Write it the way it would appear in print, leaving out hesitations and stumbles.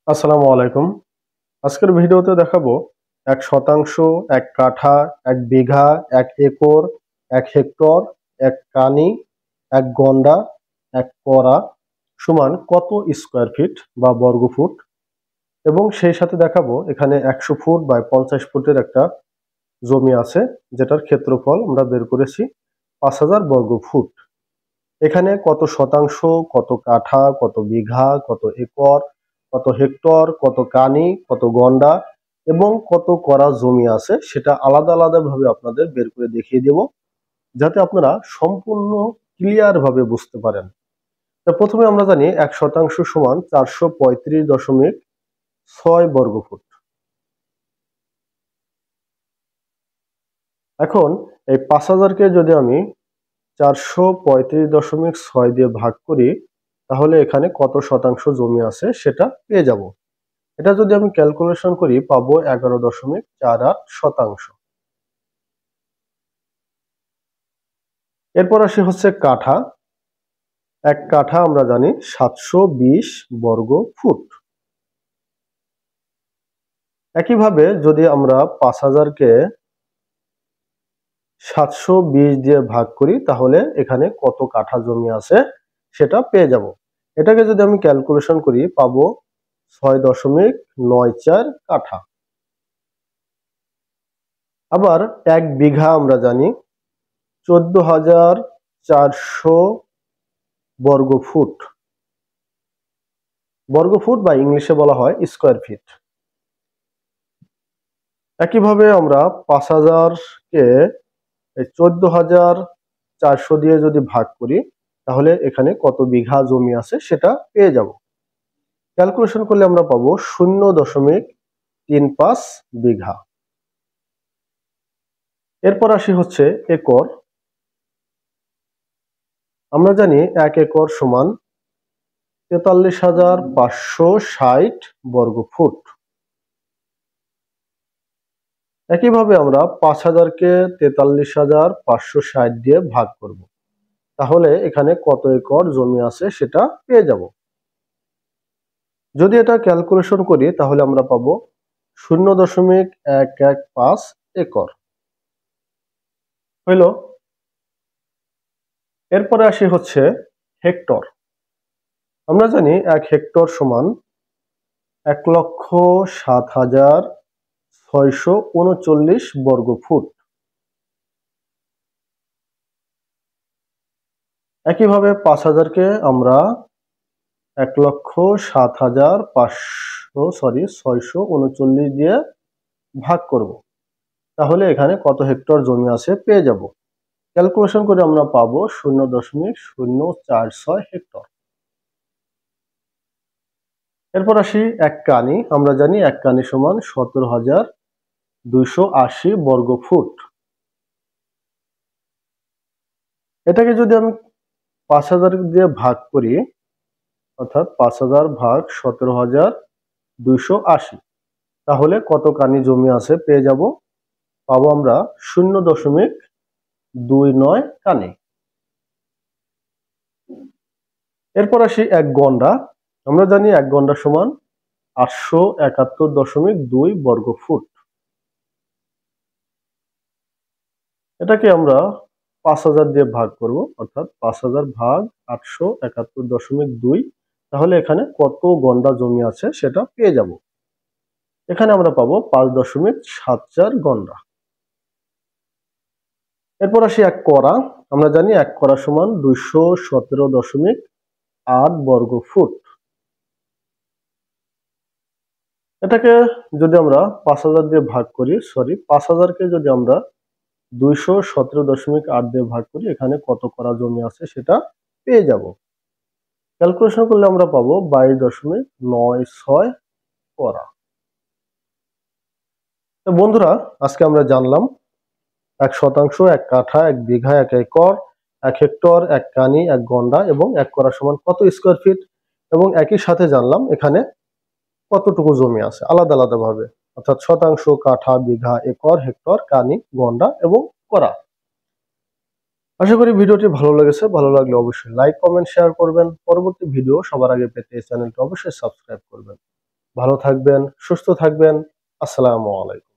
আসসালামু আলাইকুম। আজকের ভিডিওতে দেখাবো ১ শতাংশ, ১ কাঠা, ১ বিঘা, ১ একর, ১ হেক্টর, ১ কানি, ১ গন্ডা, ১ করা সমান কত স্কোয়ার ফিট বা বর্গফুট। এবং সেই সাথে দেখাবো এখানে ১০০ ফুট বা ৫০ ফুটের একটা জমি আছে, যেটার ক্ষেত্রফল আমরা বের করেছি ৫,০০০ বর্গফুট। এখানে কত শতাংশ, কত কাঠা, কত বিঘা, কত একর, কত হেক্টর, কত কানি, কত গন্ডা এবং কত করা জমি আছে সেটা আলাদা আলাদাভাবে আপনাদের বের করে দেখিয়ে দেব, যাতে আপনারা সম্পূর্ণ ক্লিয়ার ভাবে বুঝতে পারেন। তো প্রথমে আমরা জানি ১ শতাংশ সমান ৪৩৫.৬ বর্গফুট। এখন এই ৫,০০০কে যদি আমি ৪৩৫.৬ দিয়ে ভাগ করি, তাহলে এখানে কত শতাংশ জমি আছে সেটা পেয়ে যাব। এটা যদি আমি ক্যালকুলেশন করি পাবো ১১.৪৮ শতাংশ। এরপর আসি হচ্ছে কাঠা। ১ কাঠা আমরা জানি ৭২০ বর্গ ফুট। একইভাবে যদি আমরা ৫,০০০কে ৭২০ দিয়ে ভাগ করি, তাহলে এখানে কত কাঠা জমি আছে সেটা পেয়ে যাব। এটাকে যদি আমি ক্যালকুলেশন করি পাবো ৬.৯৪ কাঠা। আবার ১ বিঘা আমরা জানি ১৪,৪০০ বর্গফুট। বর্গফুট বা ইংলিশে বলা হয় স্কোয়ার ফিট। একইভাবে আমরা ৫,০০০কে ১৪,৪০০ দিয়ে যদি ভাগ করি, তাহলে এখানে কত বিঘা জমি আছে সেটা পেয়ে যাব। ক্যালকুলেশন করলে আমরা পাবো ০.৩৫ বিঘা। এরপর আসি হচ্ছে একর। আমরা জানি ১ একর সমান ৪৩,৫৬০ বর্গফুট। একইভাবে আমরা ৫,০০০কে ৪৩,৫৬০ দিয়ে ভাগ করব, তাহলে এখানে কত একর জমি আছে সেটা পেয়ে যাব। যদি এটা ক্যালকুলেশন করি তাহলে আমরা পাবো ০.১১৫ একর হইল। এরপরে আসি হচ্ছে হেক্টর। আমরা জানি ১ হেক্টর সমান ১,০৭,৬৩৯ বর্গফুট। একইভাবে ৫,০০০কে আমরা ১,০৭,৬৩৯ দিয়ে ভাগ করব, তাহলে এখানে কত হেক্টর জমি আছে পেয়ে যাব। ক্যালকুলেশন করে আমরা পাবো ০.০৪৬ হেক্টর। এরপর আসি ১ কানি। আমরা জানি ১ কানি সমান ১৭,২৮০ বর্গফুট। এটাকে যদি আমি ৫,০০০ দিয়ে ভাগ করি, অর্থাৎ ৫,০০০ ভাগ ১৭,২৮০, তাহলে কত কানি জমি আছে পেয়ে যাব। পাবো আমরা ০.২৯ কানি। এরপর আসি ১ গন্ডা। আমরা জানি ১ গন্ডা সমান ৮৭১.২ বর্গফুট। এটাকে আমরা ৫,০০০ দিয়ে ভাগ করব, অর্থাৎ ৫,০০০ ভাগ ৮৭১.২, তাহলে এখানে কত গন্ডা জমি আছে সেটা পেয়ে যাব। এখানে আমরা পাবো ৫.৭৪ গন্ডা। এরপর আসি ১ করা। আমরা জানি ১ করা সমান ২১৭.৮ বর্গফুট। এটাকে যদি আমরা ৫,০০০ দিয়ে ভাগ করি, ৫,০০০কে যদি আমরা ২১৭.৮ দিয়ে ভাগ করি, এখানে কত করা জমি আছে সেটা পেয়ে যাব। ক্যালকুলেশন করলে আমরা পাবো ২২.৯৬ করা। তো বন্ধুরা, আজকে আমরা জানলাম ১ শতাংশ, ১ কাঠা, ১ বিঘা, ১ একর, ১ হেক্টর, ১ কানি, ১ গন্ডা এবং ১ করা সমান কত স্কোয়ার ফিট, এবং একই সাথে জানলাম এখানে কতটুকু জমি আছে আলাদা আলাদা ভাবে, অর্থাৎ শতাংশ, কাঠা, বিঘা, একর, হেক্টর, কানি, গন্ডা এবং করা। আশা করি ভিডিওটি ভালো লেগেছে। ভালো লাগলে অবশ্যই লাইক, কমেন্ট, শেয়ার করবেন। পরবর্তী ভিডিও সবার আগে পেতে এই চ্যানেলটি অবশ্যই সাবস্ক্রাইব করবেন। ভালো থাকবেন, সুস্থ থাকবেন। আসসালামু আলাইকুম।